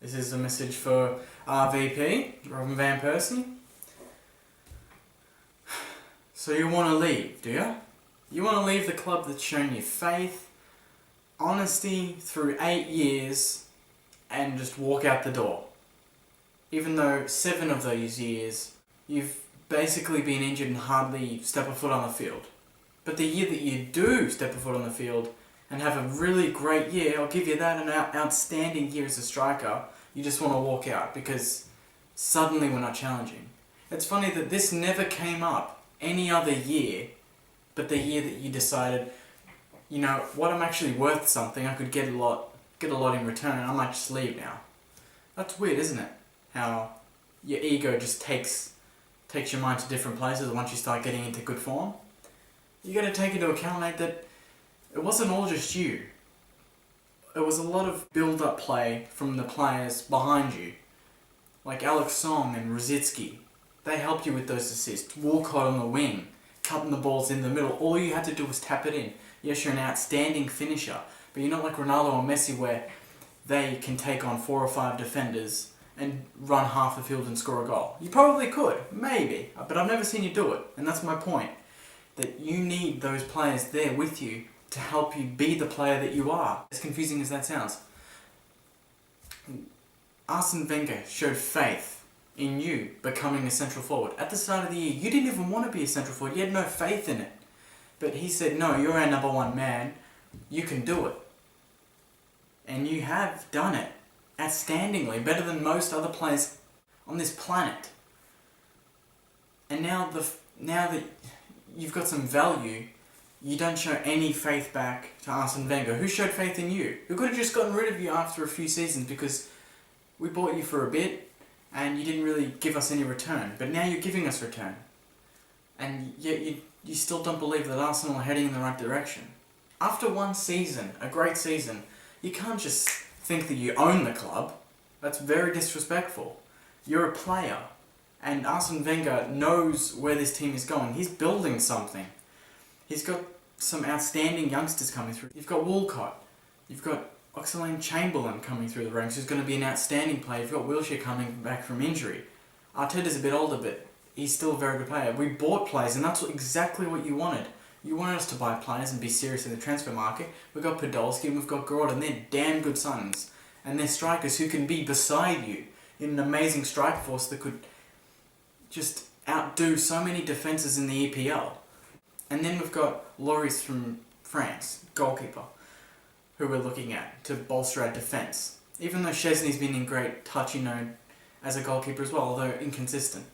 This is a message for RVP, Robin van Persie. So you want to leave, do you? You want to leave the club that's shown you faith, honesty through 8 years, and just walk out the door. Even though 7 of those years, you've basically been injured and hardly step a foot on the field. But the year that you do step a foot on the field and have a really great year, I'll give you that, an outstanding year as a striker, you just want to walk out because suddenly we're not challenging. It's funny that this never came up any other year but the year that you decided, you know what, I'm actually worth something, I could get a lot in return, I might just leave now. That's weird, isn't it? How your ego just takes your mind to different places once you start getting into good form. You got to take into account, mate, that it wasn't all just you. It was a lot of build-up play from the players behind you. Like Alex Song and Rosicki. They helped you with those assists. Walcott on the wing, cutting the balls in the middle. All you had to do was tap it in. Yes, you're an outstanding finisher, but you're not like Ronaldo or Messi where they can take on 4 or 5 defenders and run half the field and score a goal. You probably could, maybe, but I've never seen you do it, and that's my point. That you need those players there with you to help you be the player that you are. As confusing as that sounds. Arsene Wenger showed faith in you becoming a central forward. At the start of the year, you didn't even want to be a central forward. You had no faith in it. But he said, no, you're our number 1 man. You can do it. And you have done it. Outstandingly. Better than most other players on this planet. And now that you've got some value, you don't show any faith back to Arsene Wenger. Who showed faith in you? We could have just gotten rid of you after a few seasons because we bought you for a bit and you didn't really give us any return. But now you're giving us return. And yet you still don't believe that Arsenal are heading in the right direction. After one season, a great season, you can't just think that you own the club. That's very disrespectful. You're a player. And Arsene Wenger knows where this team is going. He's building something. He's got some outstanding youngsters coming through. You've got Walcott. You've got Oxlade-Chamberlain coming through the ranks, who's going to be an outstanding player. You've got Wilshere coming back from injury. Arteta's a bit older, but he's still a very good player. We bought players, and that's exactly what you wanted. You wanted us to buy players and be serious in the transfer market. We've got Podolski and we've got Gordon. They're damn good signings. And they're strikers who can be beside you in an amazing strike force that could just outdo so many defences in the EPL. And then we've got Lloris from France, goalkeeper, who we're looking at to bolster our defence. Even though Szczesny's been in great touch, as a goalkeeper as well, although inconsistent.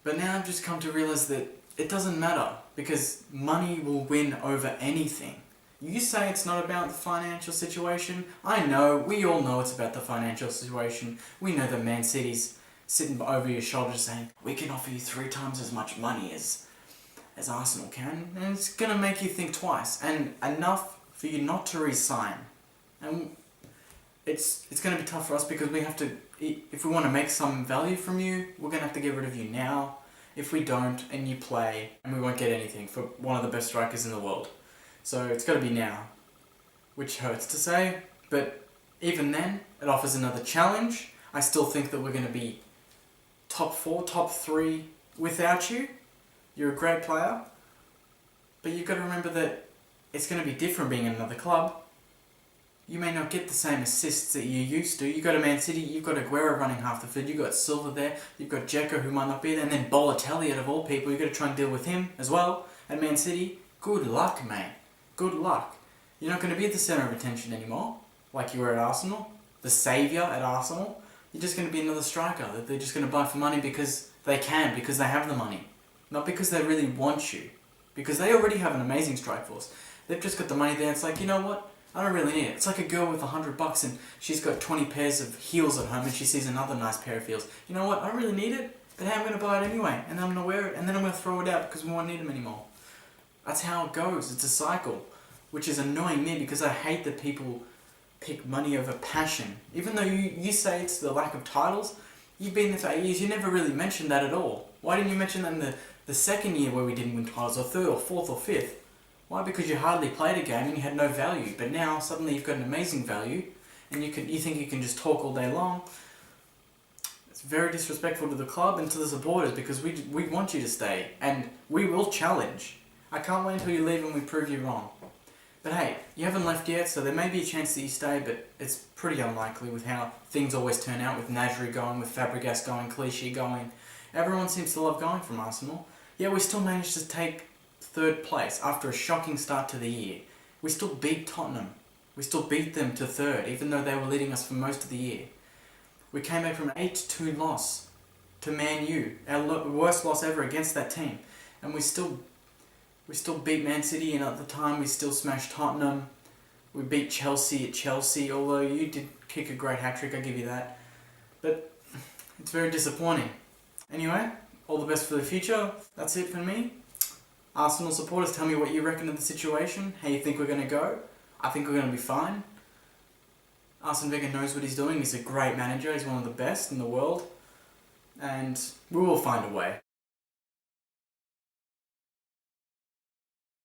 But now I've just come to realise that it doesn't matter, because money will win over anything. You say it's not about the financial situation. I know, we all know it's about the financial situation. We know that Man City's sitting over your shoulder saying, we can offer you 3 times as much money as Arsenal can, and it's going to make you think twice, and enough for you not to re-sign. And it's going to be tough for us because we have to, if we want to make some value from you, we're going to have to get rid of you now. If we don't, and you play, and we won't get anything for one of the best strikers in the world. So it's got to be now, which hurts to say, but even then, it offers another challenge. I still think that we're going to be top 4, top 3 without you. You're a great player, but you've got to remember that it's going to be different being in another club. You may not get the same assists that you used to. You go to Man City, you've got Aguero running half the field, you've got Silva there, you've got Dzeko who might not be there, and then Balotelli out of all people, you've got to try and deal with him as well. At Man City, good luck, mate. Good luck. You're not going to be at the centre of attention anymore, like you were at Arsenal, the saviour at Arsenal. You're just going to be another striker that they're just going to buy for money because they can, because they have the money. Not because they really want you. Because they already have an amazing strike force. They've just got the money there. It's like, you know what? I don't really need it. It's like a girl with $100 and she's got 20 pairs of heels at home and she sees another nice pair of heels. You know what? I don't really need it, but hey, I'm going to buy it anyway. And then I'm going to wear it and then I'm going to throw it out because we won't need them anymore. That's how it goes. It's a cycle. Which is annoying me because I hate that people pick money over passion. Even though you say it's the lack of titles, you've been there for 8 years, you never really mentioned that at all. Why didn't you mention that in the second year where we didn't win titles, or 3rd or 4th or 5th? Why? Because you hardly played a game and you had no value. But now, suddenly you've got an amazing value and you think you can just talk all day long. It's very disrespectful to the club and to the supporters, because we want you to stay, and we will challenge. I can't wait until you leave and we prove you wrong. But hey, you haven't left yet, so there may be a chance that you stay, but it's pretty unlikely with how things always turn out, with Nasri going, with Fabregas going, Clichy going. Everyone seems to love going from Arsenal. Yet we still managed to take third place after a shocking start to the year. We still beat Tottenham. We still beat them to third, even though they were leading us for most of the year. We came back from an 8-2 loss to Man U, our worst loss ever against that team. And we still beat Man City, and at the time we still smashed Tottenham. We beat Chelsea at Chelsea, although you did kick a great hat-trick, I'll give you that. But it's very disappointing. Anyway, all the best for the future. That's it for me. Arsenal supporters, tell me what you reckon of the situation, how you think we're going to go. I think we're going to be fine. Arsene Wenger knows what he's doing. He's a great manager. He's one of the best in the world. And we will find a way.